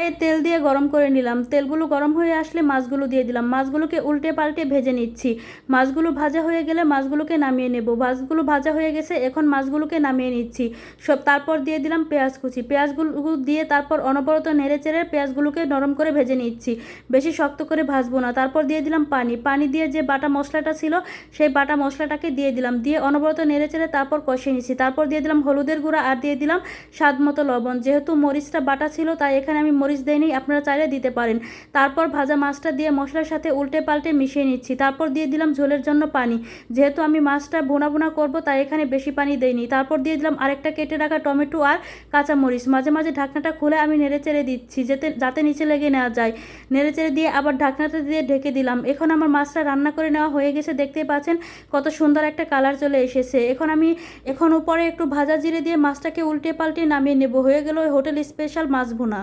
কড়াইয়ে তেল দিয়ে গরম করে নিলাম। তেলগুলো গরম হয়ে আসলে মাছগুলো দিয়ে দিলাম। মাছগুলোকে উল্টে পাল্টে ভেজে নিচ্ছি। মাছগুলো ভাজা হয়ে গেলে মাছগুলোকে নামিয়ে নেব। মাছগুলো ভাজা হয়ে গেছে, এখন মাছগুলোকে নামিয়ে নিচ্ছি। তারপর দিয়ে দিলাম পেঁয়াজ কুচি। পেঁয়াজগুলো দিয়ে তারপর অনবরত নেড়ে চেড়ে পেঁয়াজগুলোকে নরম করে ভেজে নিচ্ছি, বেশি শক্ত করে ভাজবো না। তারপর দিয়ে দিলাম পানি। পানি দিয়ে যে বাটা মশলাটা ছিল সেই বাটা মশলাটাকে দিয়ে দিলাম, দিয়ে অনবরত নেড়ে চেড়ে তারপর কষিয়ে নিচ্ছি। তারপর দিয়ে দিলাম হলুদের গুঁড়া আর দিয়ে দিলাম স্বাদ মতো লবণ। যেহেতু মরিচটা বাটা ছিল তাই এখানে আমি মরিচ দেইনি, আপনারা চাইলে দিতে পারেন। তারপর ভাজা মাছটা দিয়ে মশলার সাথে উল্টে পাল্টে মিশিয়ে নিচ্ছি। তারপর দিয়ে দিলাম ঝোলের জন্য পানি। যেহেতু আমি মাছটা ভুনা ভুনা করব তাই এখানে বেশি পানি দেইনি। তারপর দিয়ে দিলাম আরেকটা কেটে রাখা টমেটো আর কাঁচামরিচ। মাঝে মাঝে ঢাকনাটা খুলে আমি নেড়ে চেড়ে দিচ্ছি যাতে নিচে লেগে নেওয়া যায়। নেড়ে চেড়ে দিয়ে আবার ঢাকনাটা দিয়ে ঢেকে দিলাম। এখন আমার মাছটা রান্না করে নেওয়া হয়ে গেছে, দেখতেই পাচ্ছেন কত সুন্দর একটা কালার চলে এসেছে। এখন উপরে একটু ভাজা জিরে দিয়ে মাছটাকে উল্টে পাল্টে নামিয়ে নেব। হয়ে গেল হোটেল স্পেশাল মাছ ভুনা।